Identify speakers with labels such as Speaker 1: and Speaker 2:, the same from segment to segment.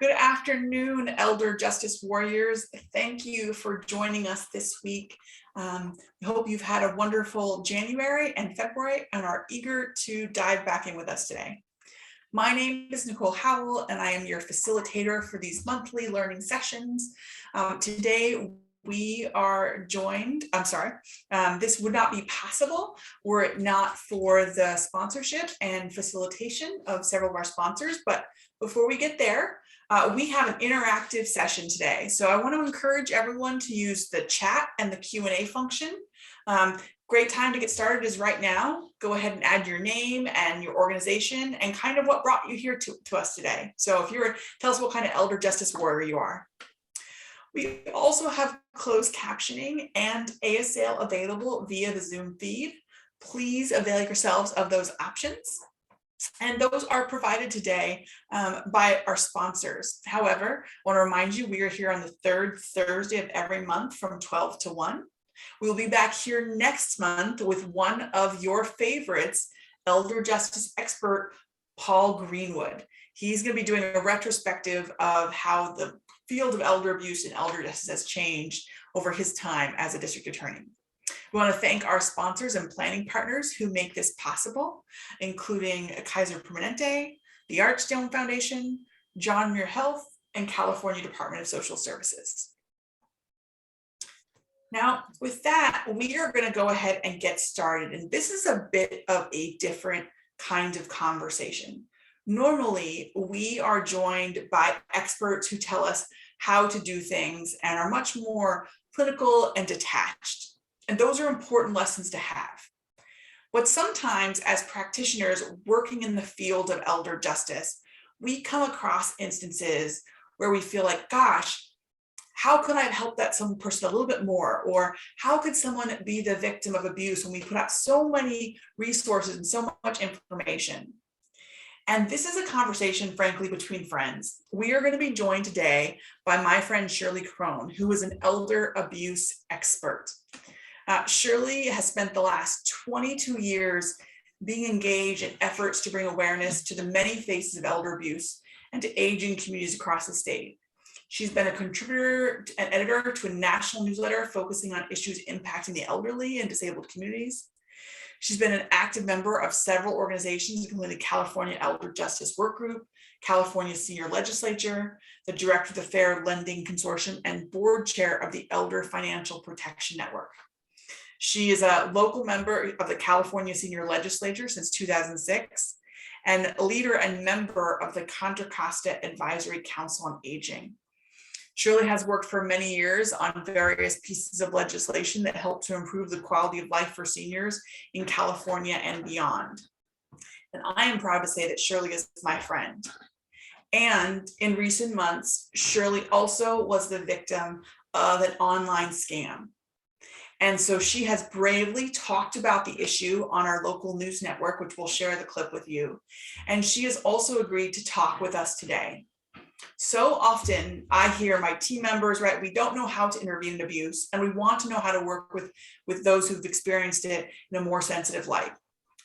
Speaker 1: Good afternoon, Elder Justice Warriors. Thank you for joining us this week. I hope you've had a wonderful January and February and are eager to dive back in with us today. My name is Nicole Howell, and I am your facilitator for these monthly learning sessions. Today, we are joined, this would not be possible were it not for the sponsorship and facilitation of several of our sponsors. But before we get there, we have an interactive session today. So I want to encourage everyone to use the chat and the Q&A function. Great time to get started is right now. Go ahead and add your name and your organization and kind of what brought you here to us today. So if you're, tell us what kind of Elder Justice Warrior you are. We also have closed captioning and ASL available via the Zoom feed. Please avail yourselves of those options. And those are provided today by our sponsors. However, I want to remind you, we are here on the third Thursday of every month from 12 to 1. We'll be back here next month with one of your favorites, Elder Justice expert, Paul Greenwood. He's going to be doing a retrospective of how the field of elder abuse and elder justice has changed over his time as a district attorney. We want to thank our sponsors and planning partners who make this possible, including Kaiser Permanente, the Archstone Foundation, John Muir Health, and California Department of Social Services. Now, with that, we are going to go ahead and get started. And this is a bit of a different kind of conversation. Normally, we are joined by experts who tell us how to do things and are much more clinical and detached. And those are important lessons to have. But sometimes as practitioners working in the field of elder justice, we come across instances where we feel like, gosh, how could I have helped that some person a little bit more? Or how could someone be the victim of abuse when we put out so many resources and so much information? And this is a conversation, frankly, between friends. We are going to be joined today by my friend Shirley Krohn, who is an elder abuse expert. Shirley has spent the last 22 years being engaged in efforts to bring awareness to the many faces of elder abuse and to aging communities across the state. She's been a contributor and editor to a national newsletter focusing on issues impacting the elderly and disabled communities. She's been an active member of several organizations, including the California Elder Justice Work Group, California Senior Legislature, the Director of the Fair Lending Consortium, and board chair of the Elder Financial Protection Network. She is a local member of the California Senior Legislature since 2006, and a leader and member of the Contra Costa Advisory Council on Aging. Shirley has worked for many years on various pieces of legislation that help to improve the quality of life for seniors in California and beyond. And I am proud to say that Shirley is my friend. And in recent months, Shirley also was the victim of an online scam. And so she has bravely talked about the issue on our local news network, which we'll share the clip with you. And she has also agreed to talk with us today. So often I hear my team members, right, we don't know how to intervene in abuse, and we want to know how to work with those who've experienced it in a more sensitive light.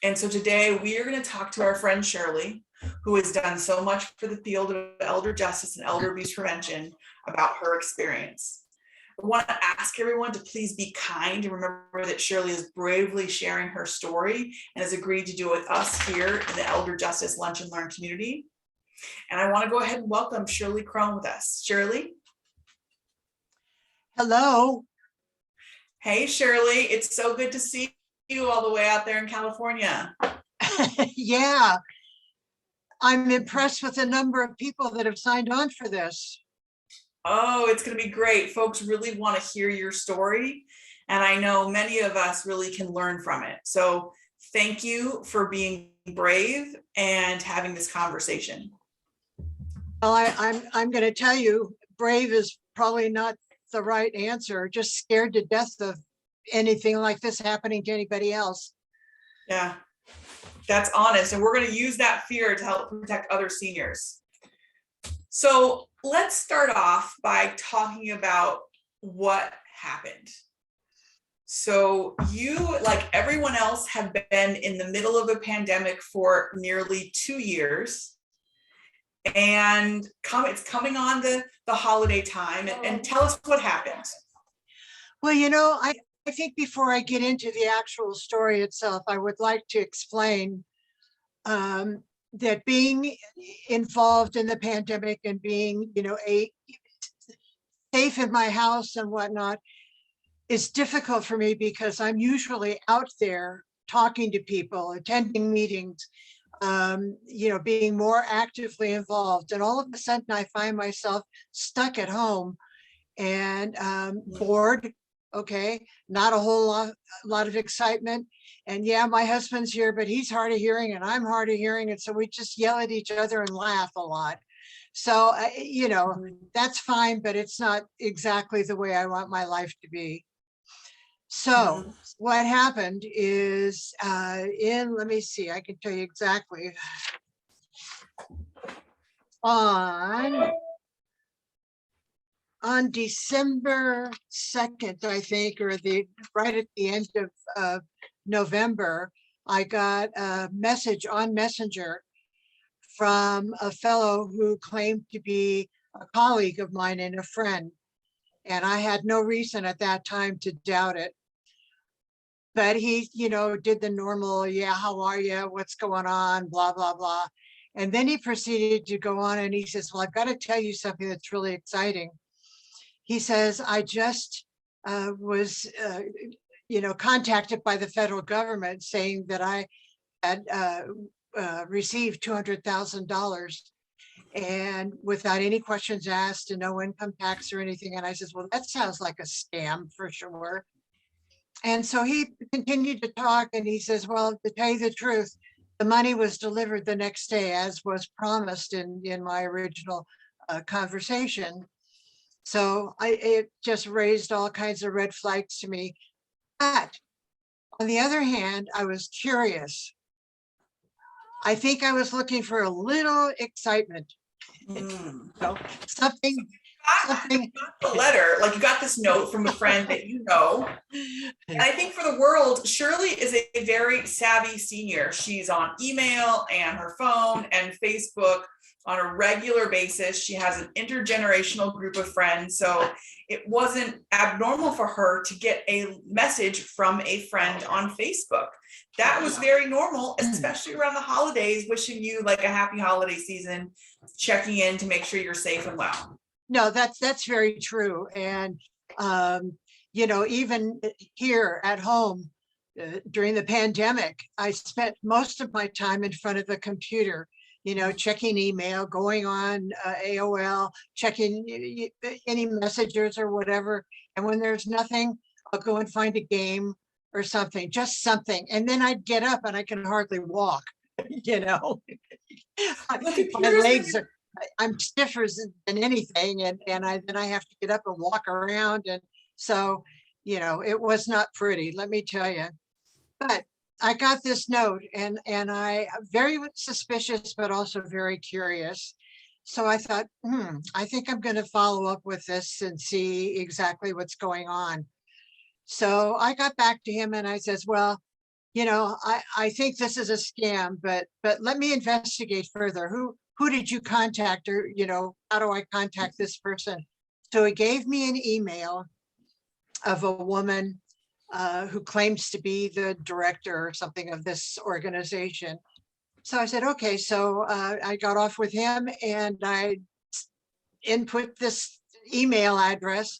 Speaker 1: And so today we are going to talk to our friend Shirley, who has done so much for the field of elder justice and elder abuse prevention, about her experience. I want to ask everyone to please be kind and remember that Shirley is bravely sharing her story and has agreed to do it with us here in the Elder Justice Lunch and Learn community. And I want to go ahead and welcome Shirley Krohn with us. Shirley?
Speaker 2: Hello.
Speaker 1: Hey, Shirley. It's so good to see you all the way out there in California.
Speaker 2: Yeah. I'm impressed with the number of people that have signed on for this.
Speaker 1: Oh, it's going to be great. Folks really want to hear your story. And I know many of us really can learn from it. So thank you for being brave and having this conversation.
Speaker 2: Well, I'm going to tell you, brave is probably not the right answer. Just scared to death of anything like this happening to anybody else.
Speaker 1: Yeah, that's honest. And we're going to use that fear to help protect other seniors. So let's start off by talking about what happened. So you, like everyone else, have been in the middle of a pandemic for nearly 2 years. and it's coming on the holiday time, and tell us what happened.
Speaker 2: Well, I think before I get into the actual story itself, I would like to explain that being involved in the pandemic and being, safe in my house and whatnot is difficult for me because I'm usually out there talking to people, attending meetings, being more actively involved. And all of a sudden I find myself stuck at home and bored. Okay, not a whole lot of excitement. And yeah, my husband's here, but he's hard of hearing and I'm hard of hearing. And so we just yell at each other and laugh a lot. So, that's fine, but it's not exactly the way I want my life to be. So what happened is let me see, I can tell you exactly. On December 2nd, I think, or right at the end of November, I got a message on Messenger from a fellow who claimed to be a colleague of mine and a friend. And I had no reason at that time to doubt it. But he, did the normal, yeah, how are you? What's going on? Blah, blah, blah. And then he proceeded to go on and he says, well, I've got to tell you something that's really exciting. He says, I just was, contacted by the federal government saying that I had received $200,000 and without any questions asked and no income tax or anything. And I says, well, that sounds like a scam for sure. And so he continued to talk and he says, well, to tell you the truth, the money was delivered the next day as was promised in my original conversation. So it just raised all kinds of red flags to me. But on the other hand, I was curious. I think I was looking for a little excitement. So something.
Speaker 1: The letter, like you got this note from a friend that you know. And I think for the world, Shirley is a very savvy senior. She's on email and her phone and Facebook on a regular basis. She has an intergenerational group of friends. So it wasn't abnormal for her to get a message from a friend on Facebook. That was very normal, especially around the holidays, wishing you like a happy holiday season, checking in to make sure you're safe and well.
Speaker 2: No, that's very true. And, even here at home during the pandemic, I spent most of my time in front of the computer, checking email, going on AOL, checking any messages or whatever. And when there's nothing, I'll go and find a game or something, just something. And then I'd get up and I can hardly walk, my legs are, I'm stiffer than anything. And then I have to get up and walk around. And so, it was not pretty, let me tell you. But I got this note and I very suspicious, but also very curious. So I thought, I think I'm going to follow up with this and see exactly what's going on. So I got back to him and I says, well, I think this is a scam, but let me investigate further. Who did you contact, or, how do I contact this person? So he gave me an email of a woman who claims to be the director or something of this organization. So I said, okay, so I got off with him and I input this email address,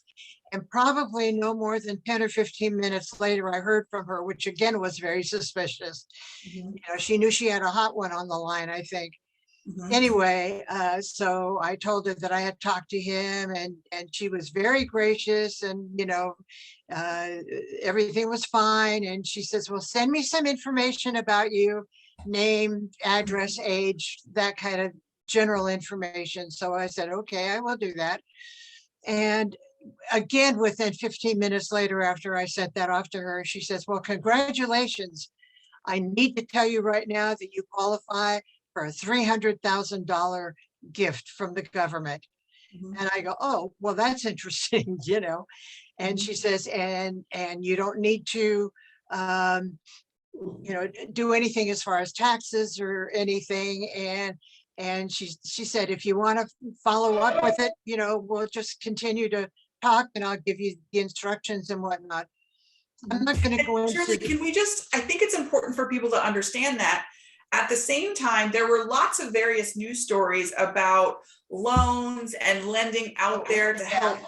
Speaker 2: and probably no more than 10 or 15 minutes later, I heard from her, which again was very suspicious. She knew she had a hot one on the line, I think. Anyway, so I told her that I had talked to him and she was very gracious and, everything was fine. And she says, well, send me some information about you, name, address, age, that kind of general information. So I said, okay, I will do that. And again, within 15 minutes later, after I sent that off to her, she says, well, congratulations. I need to tell you right now that you qualify for a $300,000 gift from the government. And I go, oh, well, that's interesting, And she says, and you don't need to, do anything as far as taxes or anything. And And she said, if you want to follow up with it, we'll just continue to talk and I'll give you the instructions and whatnot. I'm not going to go into
Speaker 1: Shirley, can we just, I think it's important for people to understand that at the same time, there were lots of various news stories about loans and lending out there to help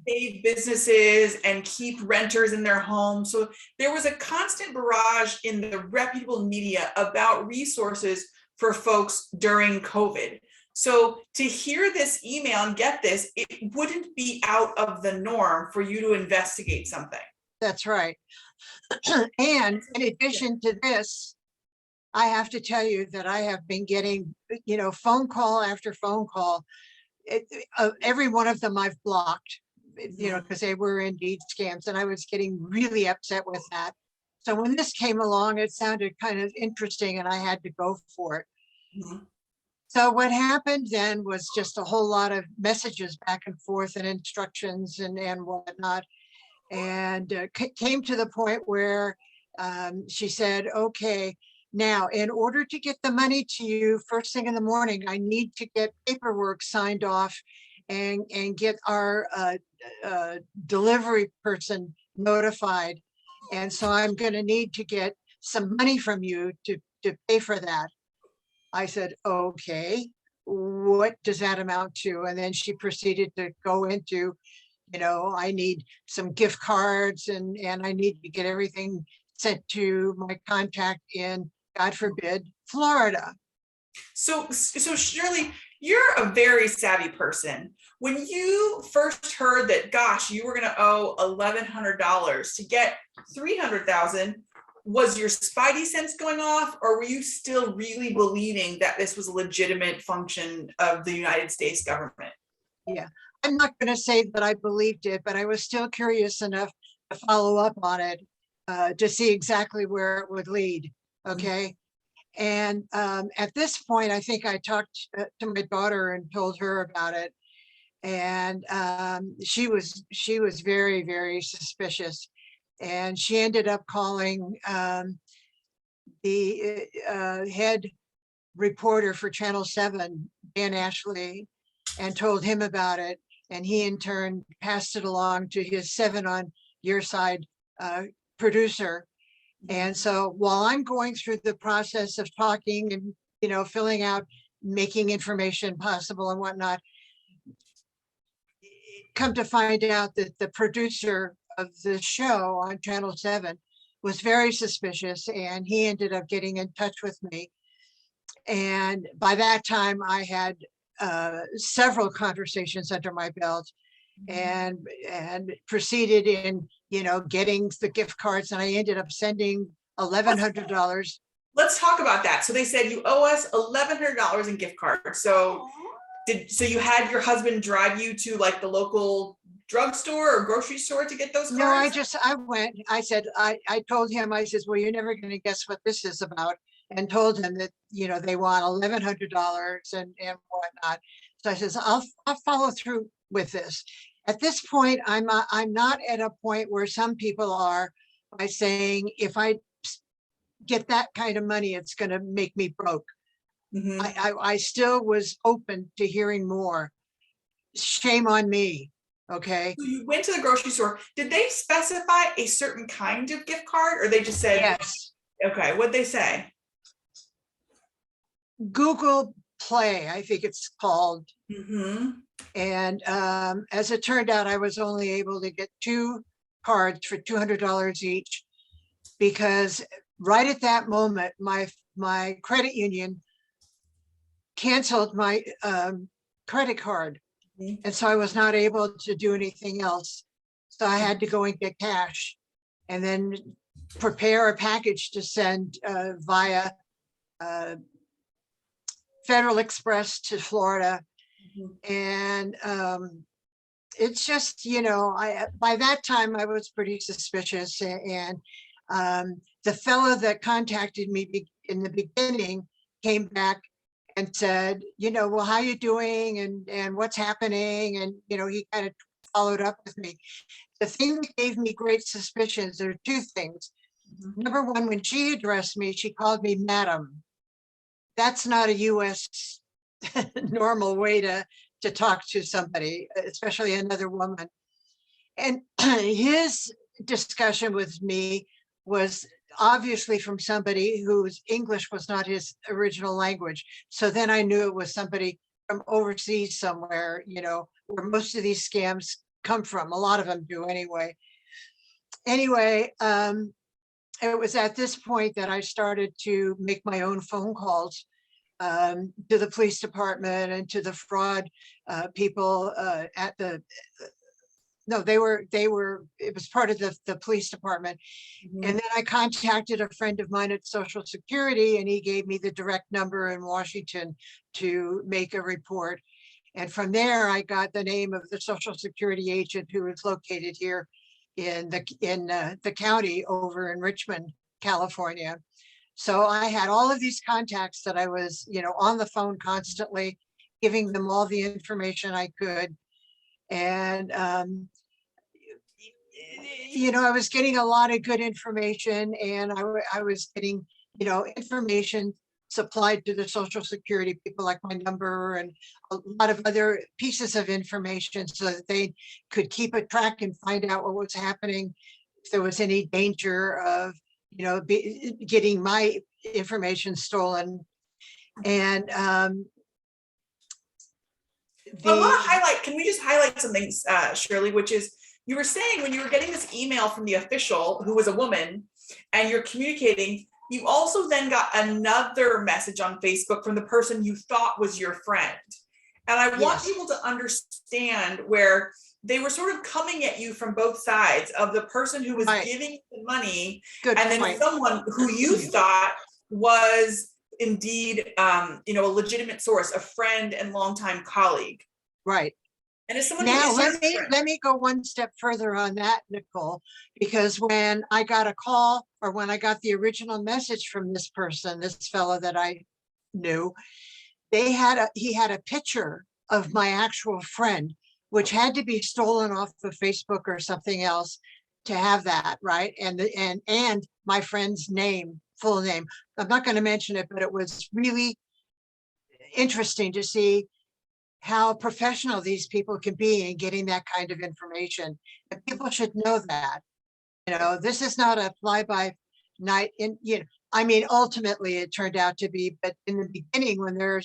Speaker 1: save businesses and keep renters in their homes. So there was a constant barrage in the reputable media about resources for folks during COVID. So to hear this email and get this, it wouldn't be out of the norm for you to investigate something.
Speaker 2: That's right. And in addition to this, I have to tell you that I have been getting, phone call after phone call. Every one of them I've blocked, because they were indeed scams, and I was getting really upset with that. So when this came along, it sounded kind of interesting and I had to go for it.
Speaker 1: Mm-hmm.
Speaker 2: So what happened then was just a whole lot of messages back and forth and instructions and whatnot. And came to the point where she said, okay, now in order to get the money to you first thing in the morning, I need to get paperwork signed off and get our delivery person notified. And so I'm going to need to get some money from you to pay for that. I said, okay, what does that amount to? And then she proceeded to go into, I need some gift cards and I need to get everything sent to my contact in, God forbid, Florida.
Speaker 1: So Shirley, you're a very savvy person. When you first heard that, gosh, you were going to owe $1,100 to get $300,000, was your spidey sense going off, or were you still really believing that this was a legitimate function of the United States government?
Speaker 2: Yeah, I'm not going to say that I believed it, but I was still curious enough to follow up on it to see exactly where it would lead. Okay. And at this point, I think I talked to my daughter and told her about it. And she was very, very suspicious. And she ended up calling the head reporter for Channel 7, Dan Ashley, and told him about it. And he in turn passed it along to his 7 on Your Side producer. And so while I'm going through the process of talking and, filling out, making information possible and whatnot, come to find out that the producer of the show on Channel 7 was very suspicious, and he ended up getting in touch with me. And by that time I had several conversations under my belt and proceeded in, getting the gift cards, and I ended up sending $1,100.
Speaker 1: Let's talk about that. So they said you owe us $1,100 in gift cards. So you had your husband drive you to like the local drugstore or grocery store to get those cards?
Speaker 2: No, I went, I said, I told him, I says, well, you're never going to guess what this is about, and told him that, they want $1,100 and whatnot. So I says, I'll follow through with this. At this point, I'm not at a point where some people are by saying, if I get that kind of money, it's going to make me broke.
Speaker 1: Mm-hmm.
Speaker 2: I still was open to hearing more. Shame on me. Okay.
Speaker 1: So you went to the grocery store. Did they specify a certain kind of gift card, or they just said,
Speaker 2: yes?
Speaker 1: Okay, what'd they say?
Speaker 2: Google Play, I think it's called.
Speaker 1: Mm-hmm.
Speaker 2: And as it turned out, I was only able to get 2 cards for $200 each, because right at that moment, my credit union canceled my credit card.
Speaker 1: Mm-hmm.
Speaker 2: And so I was not able to do anything else. So I had to go and get cash and then prepare a package to send via Federal Express to Florida. Mm-hmm. And it's just, by that time I was pretty suspicious. And the fellow that contacted me in the beginning came back and said, well, how you doing and what's happening? And, he kind of followed up with me. The thing that gave me great suspicions, there are 2 things. Mm-hmm. Number one, when she addressed me, she called me madam. That's not a U.S. normal way to talk to somebody, especially another woman. And his discussion with me was obviously from somebody whose English was not his original language. So then I knew it was somebody from overseas somewhere, where most of these scams come from. A lot of them do anyway. Anyway, it was at this point that I started to make my own phone calls to the police department and to the fraud people at the no, they were, it was part of the police department.
Speaker 1: Mhm.
Speaker 2: And then I contacted a friend of mine at Social Security, and he gave me the direct number in Washington to make a report. And from there, I got the name of the Social Security agent who is located here in the county over in Richmond, California. So I had all of these contacts that I was, on the phone constantly, giving them all the information I could. And, I was getting a lot of good information, and I was getting, information supplied to the Social Security people, like my number and a lot of other pieces of information, so that they could keep a track and find out what was happening, if there was any danger of, getting my information stolen. And
Speaker 1: I want to highlight, can we just highlight something, Shirley, which is, you were saying when you were getting this email from the official who was a woman and you're communicating, you also then got another message on Facebook from the person you thought was your friend. And I want
Speaker 2: Yes.
Speaker 1: people to understand where they were sort of coming at you from both sides, of the person who was
Speaker 2: Right.
Speaker 1: giving you the money,
Speaker 2: Good
Speaker 1: and then
Speaker 2: point.
Speaker 1: someone who you thought was indeed, a legitimate source, a friend and longtime colleague.
Speaker 2: Right.
Speaker 1: And as someone
Speaker 2: Now,
Speaker 1: who is your friend,
Speaker 2: let me go one step further on that, Nicole, because when I got a call, or when I got the original message from this person, this fellow that I knew, he had a picture of my actual friend, which had to be stolen off of Facebook or something else to have that, right? And my friend's name, full name. I'm not going to mention it, but it was really interesting to see how professional these people can be in getting that kind of information. And people should know that, this is not a fly by night ultimately it turned out to be, but in the beginning, when they're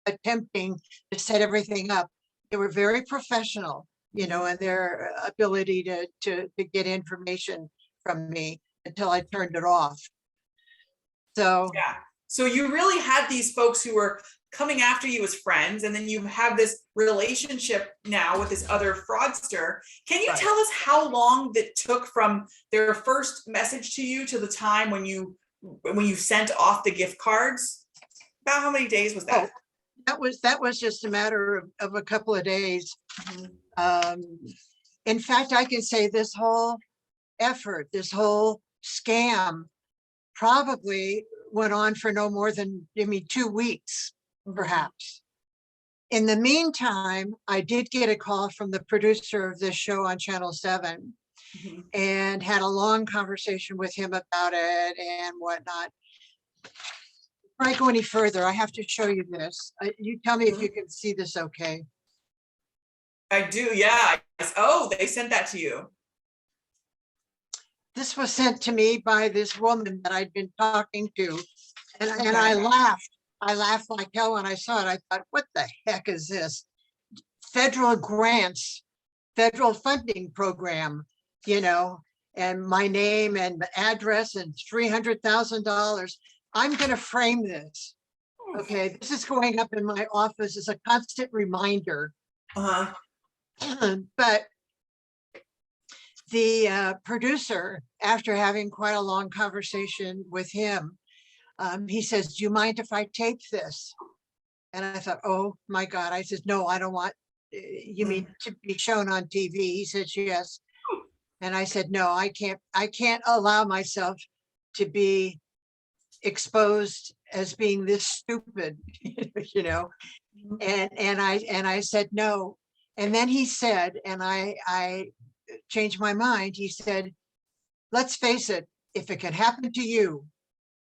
Speaker 2: attempting to set everything up, they were very professional, in their ability to get information from me until I turned it off. So
Speaker 1: yeah. So you really had these folks who were coming after you as friends, and then you have this relationship now with this other fraudster. Can you
Speaker 2: Right.
Speaker 1: tell us how long that took from their first message to you to the time when you sent off the gift cards? About how many days was that?
Speaker 2: that was just a matter of a couple of days.
Speaker 1: Mhm.
Speaker 2: In fact, I can say this whole effort, this whole scam probably went on for no more than 2 weeks, perhaps. In the meantime, I did get a call from the producer of this show on Channel 7
Speaker 1: Mhm.
Speaker 2: and had a long conversation with him about it and whatnot. Before I go any further, I have to show you this. You tell me if you can see this okay.
Speaker 1: I do, yeah. Oh, they sent that to you.
Speaker 2: This was sent to me by this woman that I'd been talking to, and
Speaker 1: Okay.
Speaker 2: I laughed. I laughed like hell when I saw it. I thought, what the heck is this? Federal grants, federal funding program, and my name and address and $300,000. I'm going to frame this. Okay, this is going up in my office as a constant reminder.
Speaker 1: Uh-huh.
Speaker 2: But the producer, after having quite a long conversation with him, he says, do you mind if I tape this? And I thought, oh my God. I said, no, I don't want, you mean to be shown on TV? He says, yes. And I said, no, I can't allow myself to be exposed as being this stupid, and I said, no. And then he said, and I changed my mind. He said, let's face it, if it can happen to you,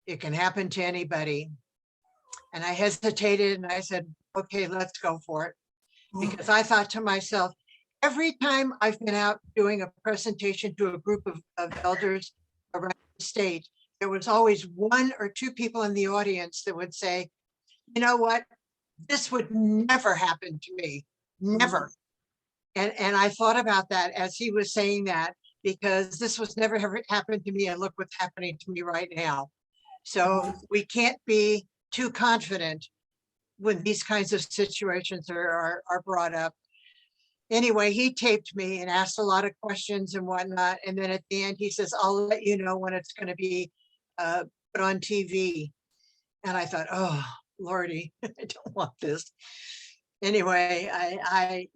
Speaker 2: it can happen to anybody. And I hesitated and I said, okay, let's go for it. Because I thought to myself, every time I've been out doing a presentation to a group of elders around the state, there was always one or two people in the audience that would say, you know what, this would never happen to me, never. And I thought about that as he was saying that, because this was never ever happened to me, and look what's happening to me right now. So we can't be too confident when these kinds of situations are brought up. Anyway, he taped me and asked a lot of questions and whatnot. And then at the end, he says, I'll let you know when it's going to be put on TV. And I thought, oh, Lordy, I don't want this. Anyway, I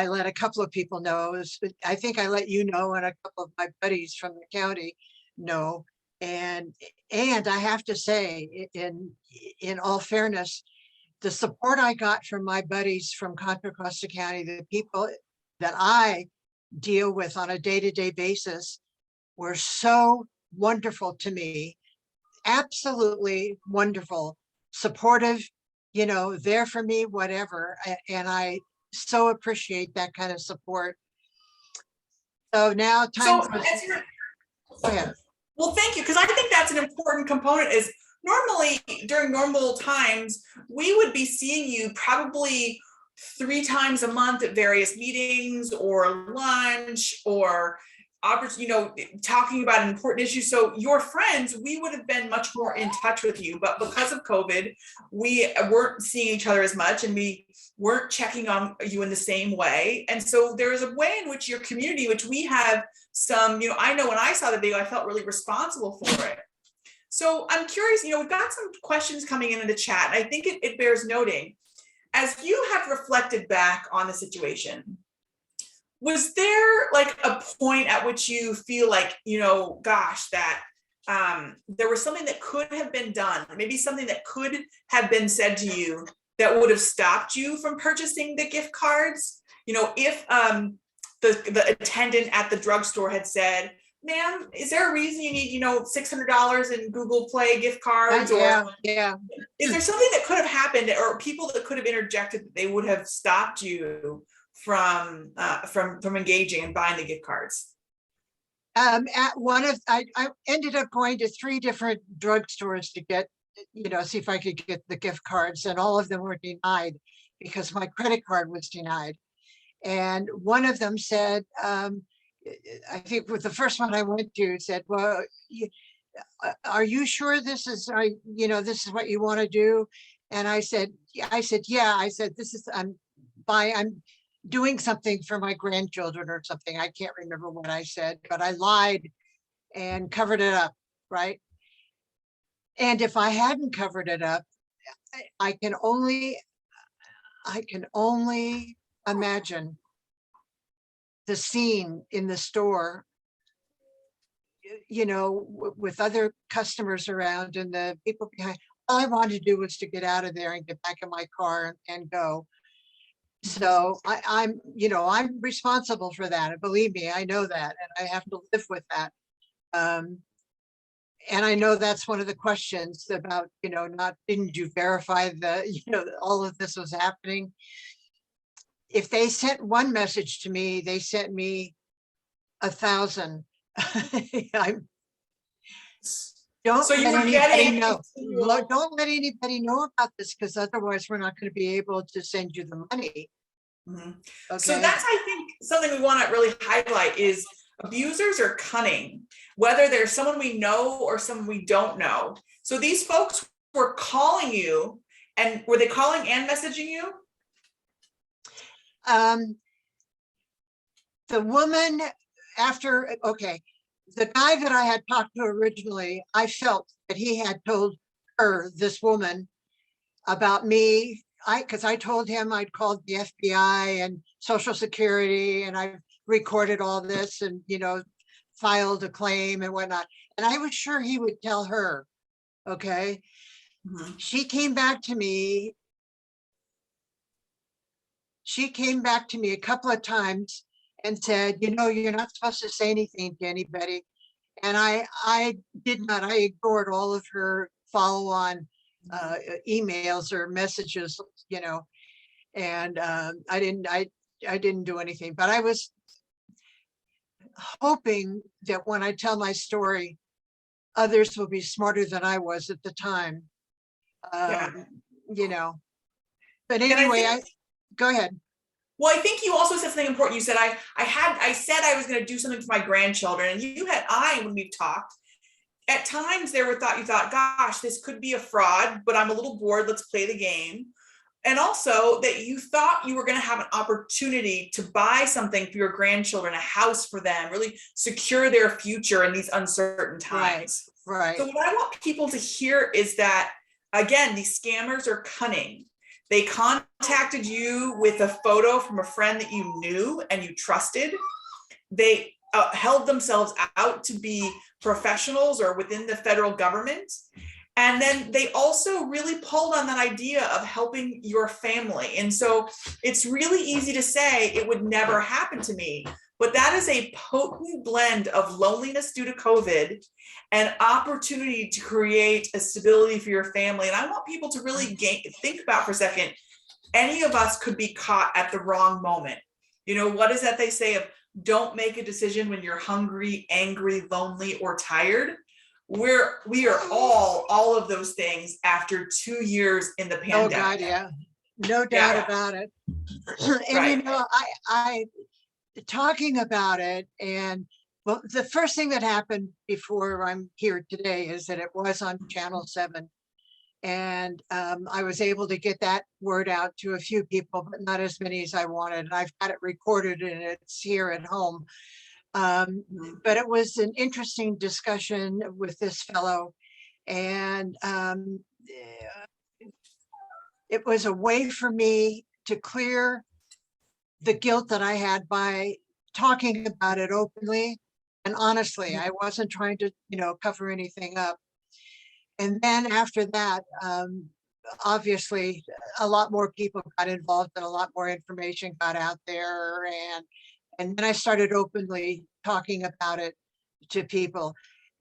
Speaker 2: let a couple of people know. I think I let you know, and a couple of my buddies from the county know. And I have to say, in all fairness, the support I got from my buddies from Contra, Costa County, the people that I deal with on a day-to-day basis, were so wonderful to me. Absolutely wonderful, supportive, there for me, whatever. And I so appreciate that kind of support. So now time.
Speaker 1: So as you're,
Speaker 2: Go ahead.
Speaker 1: well, thank you, because I think that's an important component. Is normally during normal times, we would be seeing you probably 3 times a month at various meetings or lunch or talking about an important issue. So your friends, we would have been much more in touch with you, but because of COVID, we weren't seeing each other as much, and we weren't checking on you in the same way. And so there is a way in which your community, which we have some, I know when I saw the video, I felt really responsible for it. So I'm curious, we've got some questions coming in the chat, and I think it bears noting. As you have reflected back on the situation, was there like a point at which you feel like, gosh, that there was something that could have been done, maybe something that could have been said to you that would have stopped you from purchasing the gift cards? If the attendant at the drugstore had said, ma'am, is there a reason you need, $600 in Google Play gift cards?
Speaker 2: Yeah.
Speaker 1: Is there something that could have happened, or people that could have interjected that they would have stopped you from engaging and buying the gift cards?
Speaker 2: At I ended up going to 3 different drugstores to get, see if I could get the gift cards, and all of them were denied because my credit card was denied. And one of them said, I think with the first one I went to, said, well, are you sure this is, this is what you want to do? And I said, yeah. I said, this is, I'm doing something for my grandchildren or something. I can't remember what I said, but I lied and covered it up, right? And if I hadn't covered it up, I can only imagine the scene in the store, with other customers around and the people behind. All I wanted to do was to get out of there and get back in my car and go. So I'm responsible for that. And believe me, I know that, and I have to live with that. And I know that's one of the questions about, didn't you verify all of this was happening? If they sent one message to me, they sent me 1,000. Don't let anybody know. Don't let anybody know about this, because otherwise we're not going to be able to send you the money.
Speaker 1: Mm-hmm. Okay. So that's, I think, something we want to really highlight is abusers are cunning, whether there's someone we know or someone we don't know. So these folks were calling you, and were they calling and messaging you?
Speaker 2: The woman the guy that I had talked to originally, I felt that he had told this woman about me. Because I told him I'd called the FBI and Social Security, and I recorded all this and, filed a claim and whatnot. And I was sure he would tell her. Okay. Mm-hmm. She came back to me a couple of times and said, you're not supposed to say anything to anybody. And I did not. I ignored all of her follow-on emails or messages, and I didn't do anything, but I was hoping that when I tell my story, others will be smarter than I was at the time.
Speaker 1: Yeah.
Speaker 2: You know, but
Speaker 1: And I
Speaker 2: anyway,
Speaker 1: think,
Speaker 2: go ahead.
Speaker 1: well, I think you also said something important. You said, I said I was going to do something for my grandchildren. And when we've talked, at times you thought, gosh, this could be a fraud, but I'm a little bored. Let's play the game. And also that you thought you were going to have an opportunity to buy something for your grandchildren, a house for them, really secure their future in these uncertain times.
Speaker 2: Right.
Speaker 1: So what I want people to hear is that, again, these scammers are cunning. They contacted you with a photo from a friend that you knew and you trusted. They held themselves out to be professionals or within the federal government. And then they also really pulled on that idea of helping your family. And so it's really easy to say it would never happen to me, but that is a potent blend of loneliness due to COVID and opportunity to create a stability for your family. And I want people to really think about for a second, any of us could be caught at the wrong moment. What is that they say of don't make a decision when you're hungry, angry, lonely, or tired? We are all of those things after 2 years in the pandemic.
Speaker 2: Oh God, yeah, no doubt about it. And
Speaker 1: right.
Speaker 2: I talking about it, and well, the first thing that happened before I'm here today is that it was on Channel 7, and I was able to get that word out to a few people, but not as many as I wanted. And I've got it recorded and it's here at home. But it was an interesting discussion with this fellow, and it was a way for me to clear the guilt that I had by talking about it openly and honestly. I wasn't trying to, cover anything up. And then after that, obviously, a lot more people got involved and a lot more information got out there, and then I started openly talking about it to people,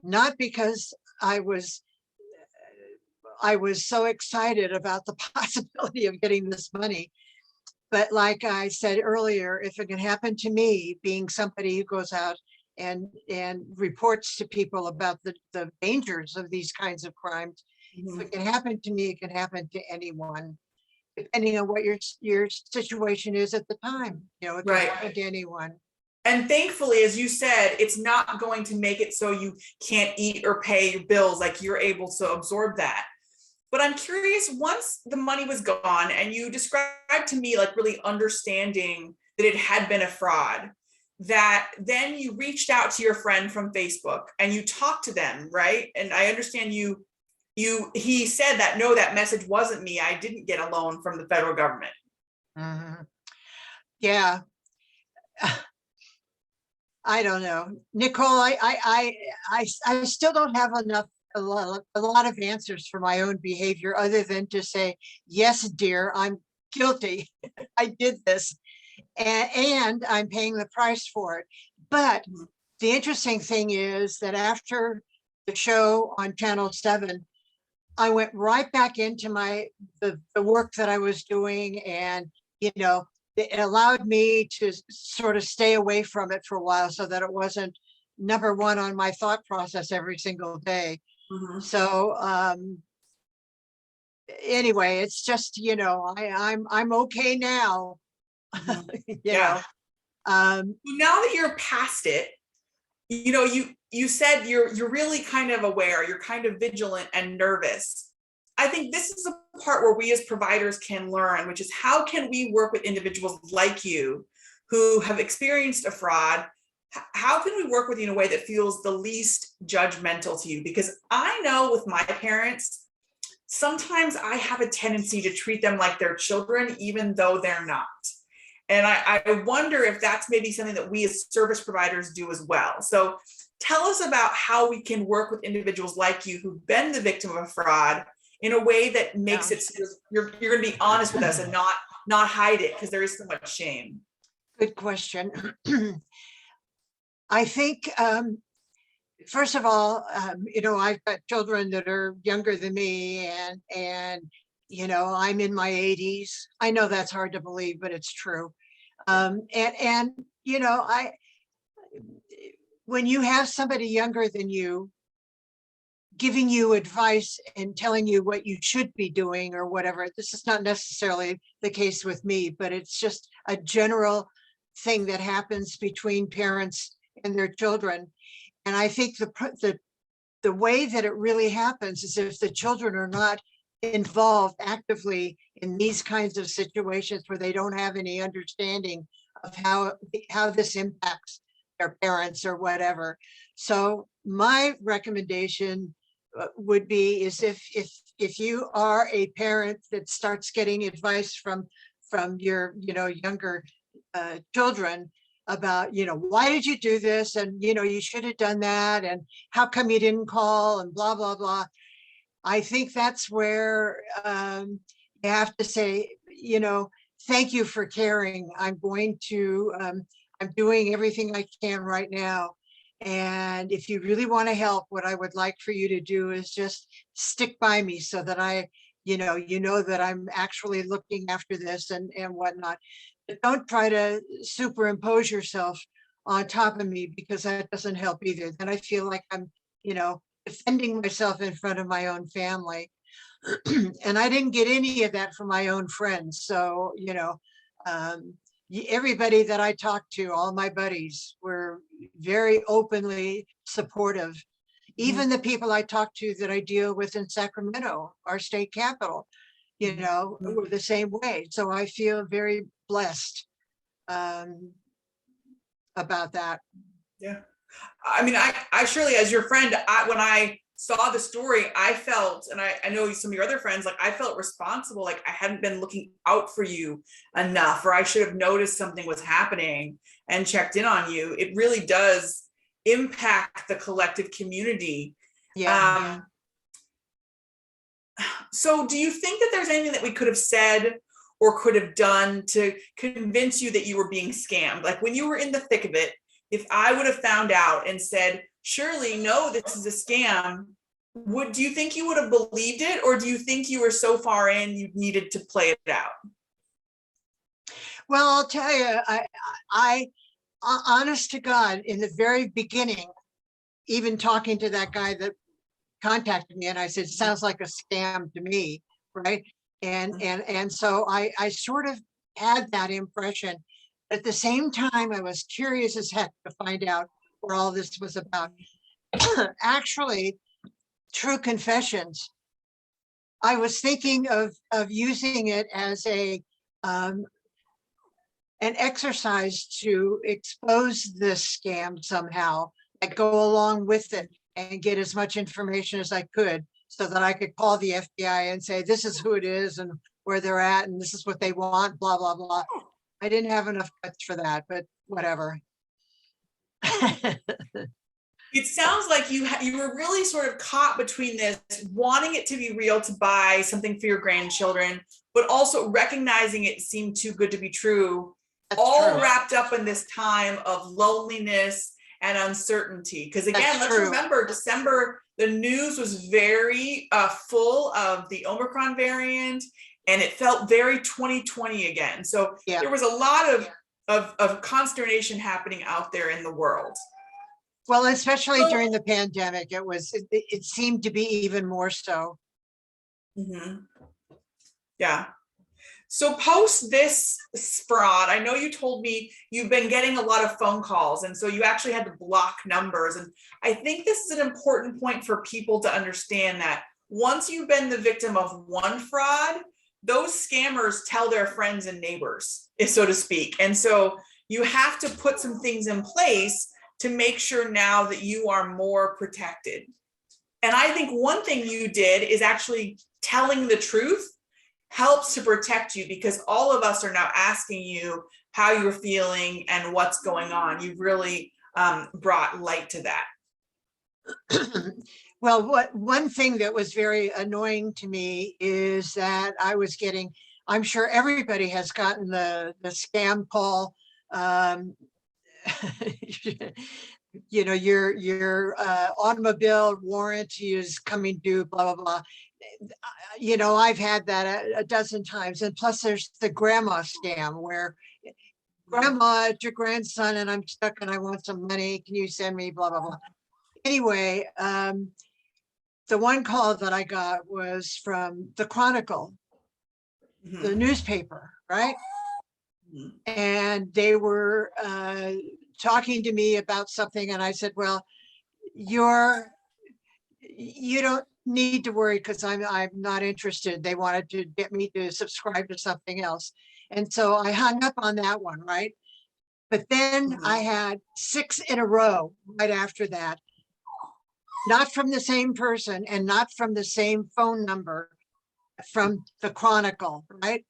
Speaker 2: not because I was so excited about the possibility of getting this money, but like I said earlier, if it can happen to me, being somebody who goes out and reports to people about the dangers of these kinds of crimes, if it can happen to me, it can happen to anyone, depending on what your situation is at the time. It can happen to anyone.
Speaker 1: And thankfully, as you said, it's not going to make it so you can't eat or pay your bills, like you're able to absorb that. But I'm curious, once the money was gone and you described to me like really understanding that it had been a fraud, that then you reached out to your friend from Facebook and you talked to them, right? And I understand he said that, no, that message wasn't me. I didn't get a loan from the federal government.
Speaker 2: Yeah. I don't know, Nicole. I still don't have a lot of answers for my own behavior, other than to say, yes, dear, I'm guilty. I did this, and I'm paying the price for it. But the interesting thing is that after the show on Channel 7, I went right back into the work that I was doing, and it allowed me to sort of stay away from it for a while, so that it wasn't number one on my thought process every single day. So anyway, it's just, I'm okay now.
Speaker 1: Now that you're past it, you said you're really kind of aware, you're kind of vigilant and nervous. I think this is a part where we as providers can learn, which is how can we work with individuals like you who have experienced a fraud? How can we work with you in a way that feels the least judgmental to you? Because I know with my parents, sometimes I have a tendency to treat them like they're children, even though they're not. And I wonder if that's maybe something that we as service providers do as well. So tell us about how we can work with individuals like you who've been the victim of a fraud in a way that makes it so you're going to be honest with us and not hide it, because there is so much shame.
Speaker 2: Good question. I think first of all, I've got children that are younger than me, and I'm in my 80s. I know that's hard to believe, but it's true. And I when you have somebody younger than you giving you advice and telling you what you should be doing or whatever, this is not necessarily the case with me, but it's just a general thing that happens between parents and their children. And I think the way that it really happens is if the children are not involved actively in these kinds of situations where they don't have any understanding of how this impacts their parents or whatever. So my recommendation would be is if you are a parent that starts getting advice from your younger children about why did you do this, and you should have done that, and how come you didn't call, and blah blah blah. I think that's where you have to say, thank you for caring. I'm doing everything I can right now. And if you really want to help, what I would like for you to do is just stick by me so that I, that I'm actually looking after this and whatnot. But don't try to superimpose yourself on top of me, because that doesn't help either. Then I feel like I'm, defending myself in front of my own family. And I didn't get any of that from my own friends. So, everybody that I talked to, all my buddies, were very openly supportive. Even the people I talk to that I deal with in Sacramento, our state capital, were the same way. So I feel very blessed about that.
Speaker 1: Yeah. I mean, I Shirley, as your friend, when I saw the story, I felt, and I know some of your other friends, like I felt responsible, like I hadn't been looking out for you enough, or I should have noticed something was happening and checked in on you. It really does impact the collective community.
Speaker 2: Yeah.
Speaker 1: So do you think that there's anything that we could have said or could have done to convince you that you were being scammed? Like when you were in the thick of it, if I would have found out and said, Shirley, no, this is a scam, do you think you would have believed it? Or do you think you were so far in, you needed to play it out?
Speaker 2: Well, I'll tell you, I honest to God, in the very beginning, even talking to that guy that contacted me, and I said, sounds like a scam to me, right? And so I sort of had that impression. At the same time, I was curious as heck to find out what all this was about. Actually, true confessions, I was thinking of using it as an exercise to expose this scam somehow, like go along with it and get as much information as I could, so that I could call the FBI and say, this is who it is and where they're at, and this is what they want, blah, blah, blah. I didn't have enough guts for that, but whatever.
Speaker 1: It sounds like you were really sort of caught between this, wanting it to be real to buy something for your grandchildren, but also recognizing it seemed too good to be true. That's all true. Wrapped up in this time of loneliness and uncertainty. Because again, let's remember, December, the news was very full of the Omicron variant, and it felt very 2020 again. So there was a lot of consternation happening out there in the world.
Speaker 2: Well, especially during the pandemic, it seemed to be even more so.
Speaker 1: Mm-hmm. Yeah. So post this fraud, I know you told me you've been getting a lot of phone calls, and so you actually had to block numbers. And I think this is an important point for people to understand, that once you've been the victim of one fraud, those scammers tell their friends and neighbors, so to speak. And so you have to put some things in place to make sure now that you are more protected. And I think one thing you did is actually telling the truth helps to protect you, because all of us are now asking you how you're feeling and what's going on. You've really brought light to that.
Speaker 2: Well, one thing that was very annoying to me is that I was getting, I'm sure everybody has gotten the scam call. you know, your automobile warranty is coming due, blah, blah, blah. You know, I've had that a dozen times. And plus there's the grandma scam where grandma, it's your grandson and I'm stuck and I want some money. Can you send me blah, blah, blah. Anyway, the one call that I got was from the Chronicle, the newspaper, right? And they were talking to me about something. And I said, well, you don't need to worry because I'm not interested. They wanted to get me to subscribe to something else. And so I hung up on that one, right? But then I had 6 in a row right after that, not from the same person and not from the same phone number, from the Chronicle, right?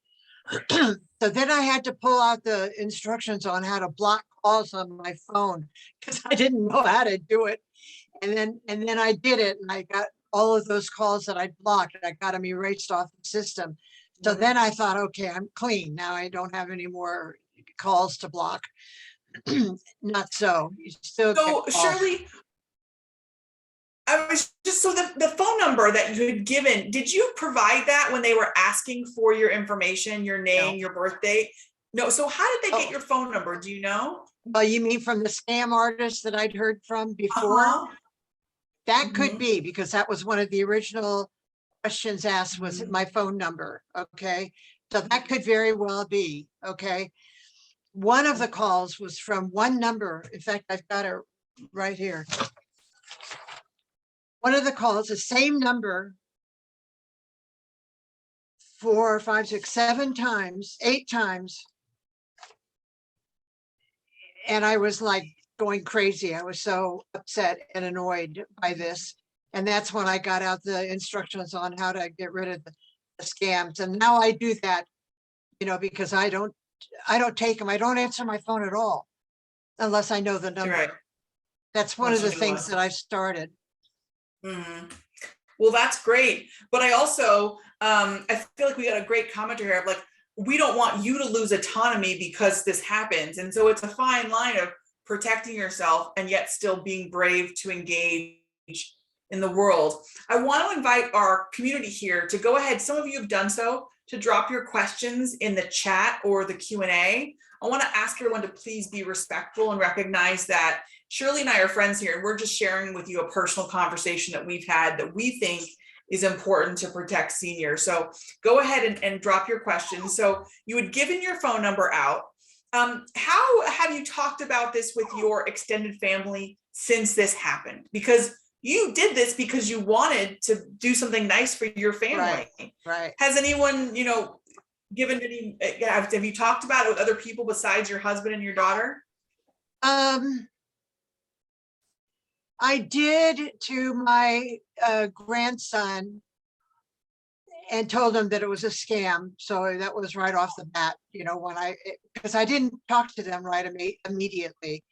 Speaker 2: So then I had to pull out the instructions on how to block calls on my phone because I didn't know how to do it. And then I did it and I got all of those calls that I blocked and I got them erased off the system. So then I thought, okay, I'm clean. Now I don't have any more calls to block. Not so. You still get
Speaker 1: So
Speaker 2: calls.
Speaker 1: Shirley, I was just, so the phone number that you had given, did you provide that when they were asking for your information, your name,
Speaker 2: No.
Speaker 1: your birth date? No. So how did they get
Speaker 2: Oh.
Speaker 1: your phone number? Do you know?
Speaker 2: Well, you mean from the scam artist that I'd heard from before? That could be because that was one of the original questions asked was my phone number. Okay. So that could very well be. Okay. One of the calls was from one number. In fact, I've got it right here. One of the calls, the same number, 4, 5, 6, 7 times, 8 times. And I was like going crazy. I was so upset and annoyed by this. And that's when I got out the instructions on how to get rid of the scams. And now I do that, you know, because I don't take them. I don't answer my phone at all unless I know the number.
Speaker 1: Right.
Speaker 2: That's one of the things that I started.
Speaker 1: Well, that's great. But I also, I feel like we got a great commenter here of like, we don't want you to lose autonomy because this happens. And so it's a fine line of protecting yourself and yet still being brave to engage in the world. I want to invite our community here to go ahead. Some of you have done so, to drop your questions in the chat or the Q&A. I want to ask everyone to please be respectful and recognize that Shirley and I are friends here, and we're just sharing with you a personal conversation that we've had that we think is important to protect seniors. So go ahead and drop your questions. So you had given your phone number out. How have you talked about this with your extended family since this happened? Because you did this because you wanted to do something nice for your family.
Speaker 2: Right.
Speaker 1: Has anyone, you know, given any, have you talked about it with other people besides your husband and your daughter?
Speaker 2: I did to my grandson and told him that it was a scam. So that was right off the bat, you know, because I didn't talk to them right immediately.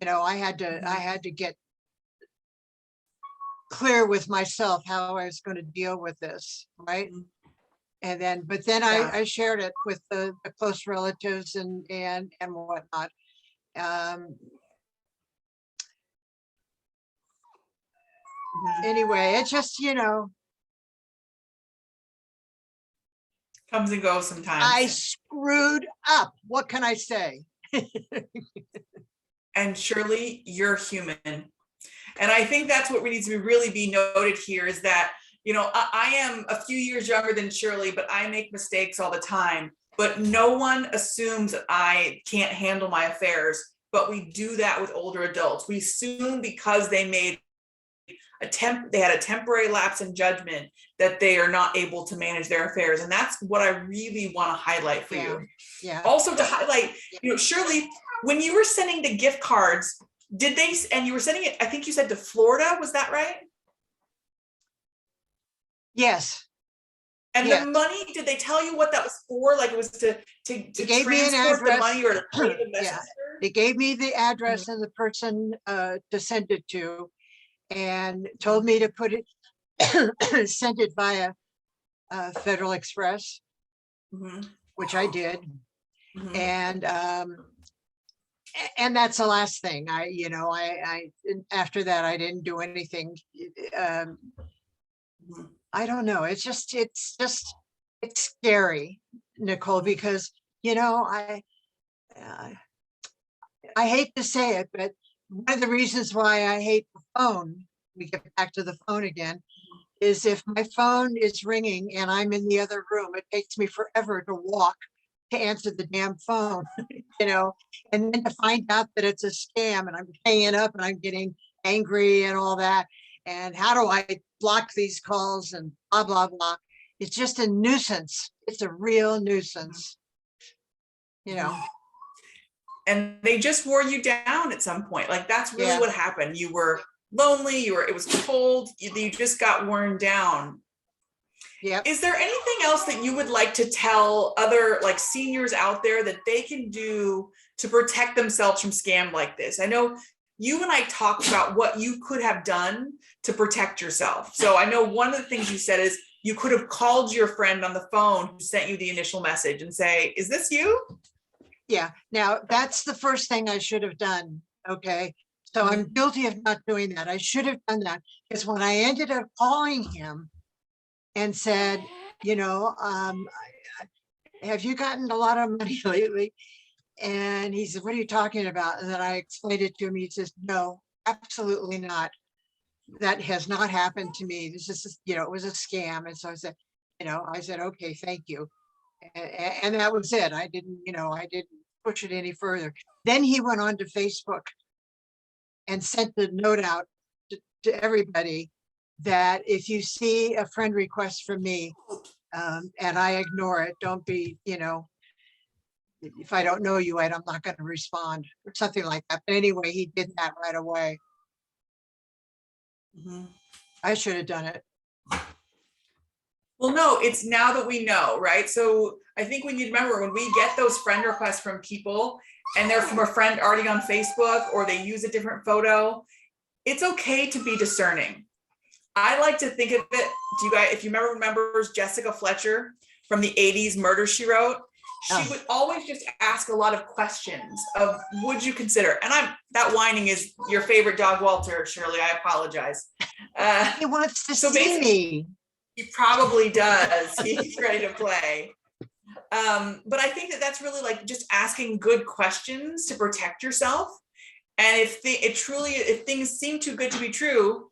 Speaker 2: You know, I had to get clear with myself how I was going to deal with this, right? And then, but then I shared it with the close relatives and whatnot. Anyway, it just, you know,
Speaker 1: comes and goes sometimes.
Speaker 2: I screwed up. What can I say?
Speaker 1: And Shirley, you're human. And I think that's what needs to really be noted here is that, you know, I am a few years younger than Shirley, but I make mistakes all the time. But no one assumes that I can't handle my affairs. But we do that with older adults. We assume because they made they had a temporary lapse in judgment that they are not able to manage their affairs. And that's what I really want to highlight for you.
Speaker 2: Yeah.
Speaker 1: Also to highlight, you know, Shirley, when you were sending the gift cards, did they, and you were sending it, I think you said to Florida, was that right?
Speaker 2: Yes.
Speaker 1: And the money, did they tell you what that was for? Like it was to transport the money or to pay the messenger?
Speaker 2: Yeah. They gave me the address and the person to send it to, and told me to put it, send it via Federal Express, which I did. And And that's the last thing after that, I didn't do anything. Um,
Speaker 1: Mhm.
Speaker 2: I don't know. It's scary, Nicole, because, you know, uh, I hate to say it, but one of the reasons why I hate the phone, we get back to the phone again, is if my phone is ringing and I'm in the other room, it takes me forever to walk to answer the damn phone, and then to find out that it's a scam and I'm hanging up and I'm getting angry and all that. And how do I block these calls and blah, blah, blah. It's just a nuisance. It's a real nuisance, you know?
Speaker 1: And they just wore you down at some point. Like that's really
Speaker 2: Yeah.
Speaker 1: what happened. You were lonely, it was cold, you just got worn down.
Speaker 2: Yep.
Speaker 1: Is there anything else that you would like to tell other like seniors out there that they can do to protect themselves from scam like this? I know you and I talked about what you could have done to protect yourself. So I know one of the things you said is you could have called your friend on the phone who sent you the initial message and say, is this you?
Speaker 2: Yeah. Now that's the first thing I should have done. Okay. So I'm guilty of not doing that. I should have done that because when I ended up calling him and said, have you gotten a lot of money lately? And he said, what are you talking about? And then I explained it to him. He says, no, absolutely not. That has not happened to me. This is, it was a scam. And so I said, okay, thank you. And that was it. I didn't push it any further. Then he went on to Facebook and sent the note out to everybody that if you see a friend request from me, and I ignore it, don't be, if I don't know you, I'm not going to respond or something like that. But anyway, he did that right away.
Speaker 1: Mhm.
Speaker 2: I should have done it.
Speaker 1: Well, no, it's now that we know, right? So I think we need to remember when we get those friend requests from people and they're from a friend already on Facebook or they use a different photo, it's okay to be discerning. I like to think of it, do you guys, if you remember Jessica Fletcher from the 80s Murder, She Wrote, she would always just ask a lot of questions of, would you consider, and that whining is your favorite dog, Walter, Shirley, I apologize.
Speaker 2: He wants to
Speaker 1: So
Speaker 2: see me.
Speaker 1: He probably does. He's ready to play. But I think that's really like just asking good questions to protect yourself. And if things seem too good to be true,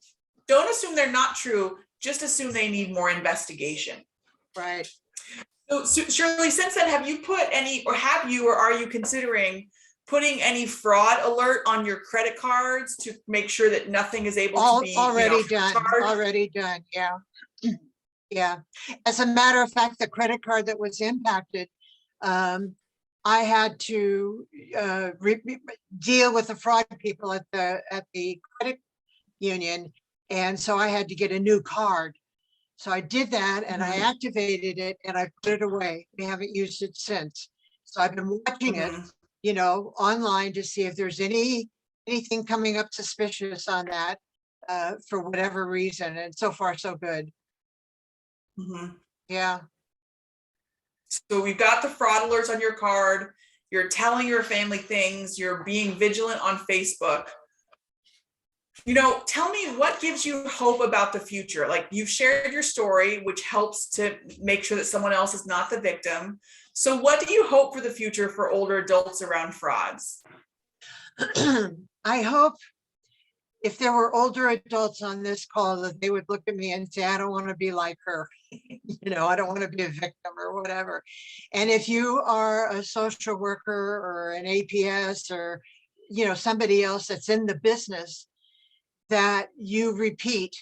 Speaker 1: don't assume they're not true. Just assume they need more investigation.
Speaker 2: Right.
Speaker 1: So Shirley, since then, have you or are you considering putting any fraud alert on your credit cards to make sure that nothing is able to be
Speaker 2: already done?
Speaker 1: charged?
Speaker 2: Already done. Yeah. Yeah. As a matter of fact, the credit card that was impacted, I had to deal with the fraud people at the credit union, and so I had to get a new card. So I did that and I activated it and I put it away. We haven't used it since. So I've been watching it, online to see if there's anything coming up suspicious on that for whatever reason. And so far, so good. Yeah.
Speaker 1: So we've got the fraud alerts on your card. You're telling your family things. You're being vigilant on Facebook. Tell me what gives you hope about the future. Like you've shared your story, which helps to make sure that someone else is not the victim. So what do you hope for the future for older adults around frauds?
Speaker 2: I hope if there were older adults on this call that they would look at me and say, I don't want to be like her. I don't want to be a victim or whatever. And if you are a social worker or an APS or, somebody else that's in the business, that you repeat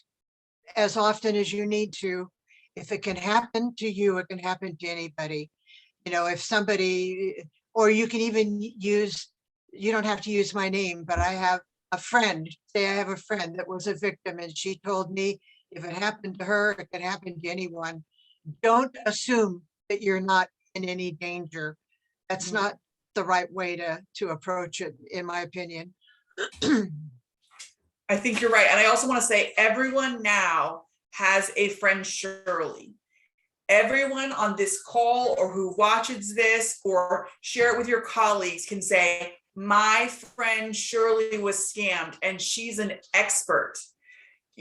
Speaker 2: as often as you need to. If it can happen to you, it can happen to anybody. If somebody, or you can even use, you don't have to use my name, but I have a friend, say I have a friend that was a victim and she told me if it happened to her, it can happen to anyone. Don't assume that you're not in any danger. That's not the right way to approach it, in my opinion.
Speaker 1: I think you're right. And I also want to say everyone now has a friend Shirley. Everyone on this call or who watches this or share it with your colleagues can say, my friend Shirley was scammed and she's an expert.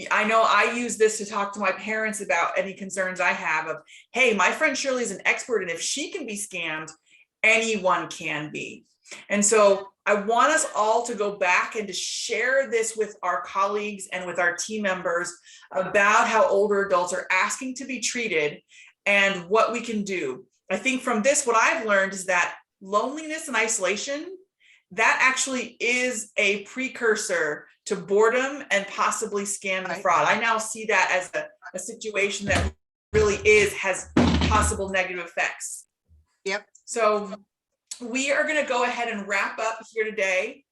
Speaker 1: I know I use this to talk to my parents about any concerns I have of, hey, my friend Shirley is an expert, and if she can be scammed, anyone can be. And so I want us all to go back and to share this with our colleagues and with our team members about how older adults are asking to be treated and what we can do. I think from this, what I've learned is that loneliness and isolation, that actually is a precursor to boredom and possibly scam and fraud. I now see that as a situation that really has possible negative effects.
Speaker 2: Yep.
Speaker 1: So we are going to go ahead and wrap up here today.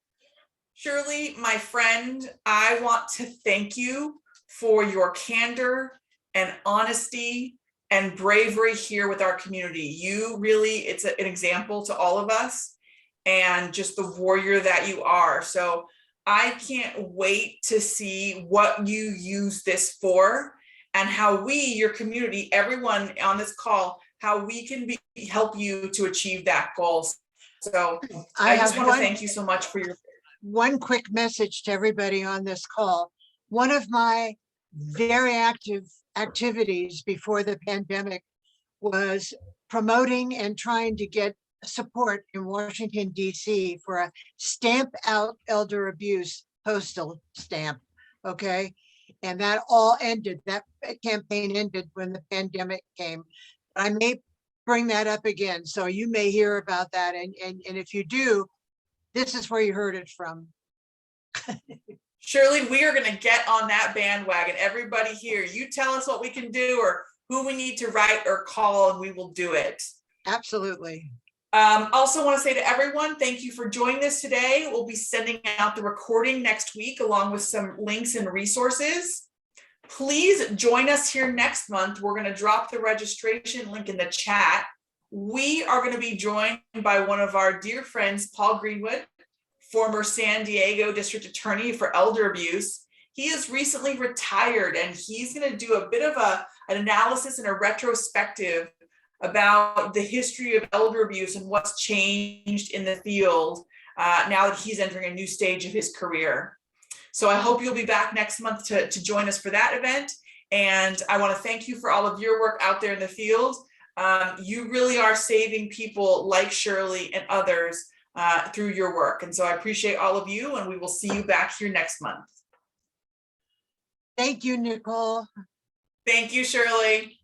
Speaker 1: Shirley, my friend, I want to thank you for your candor and honesty and bravery here with our community. You really, it's an example to all of us, and just the warrior that you are. So I can't wait to see what you use this for and how we, your community, everyone on this call, how we can help you to achieve that goal. So I just want to thank you so much for your.
Speaker 2: One quick message to everybody on this call. One of my very active activities before the pandemic was promoting and trying to get support in Washington, D.C. for a stamp out elder abuse postal stamp. Okay. And that all ended. That campaign ended when the pandemic came. I may bring that up again. So you may hear about that. And if you do, this is where you heard it from.
Speaker 1: Shirley, we are going to get on that bandwagon. Everybody here, you tell us what we can do or who we need to write or call, and we will do it.
Speaker 2: Absolutely.
Speaker 1: Also want to say to everyone, thank you for joining us today. We'll be sending out the recording next week along with some links and resources. Please join us here next month. We're going to drop the registration link in the chat. We are going to be joined by one of our dear friends, Paul Greenwood, former San Diego District Attorney for elder abuse. He is recently retired, and he's going to do a bit of an analysis and a retrospective about the history of elder abuse and what's changed in the field now that he's entering a new stage of his career. So I hope you'll be back next month to join us for that event. And I want to thank you for all of your work out there in the field. You really are saving people like Shirley and others through your work. And so I appreciate all of you, and we will see you back here next month.
Speaker 2: Thank you, Nicole.
Speaker 1: Thank you, Shirley.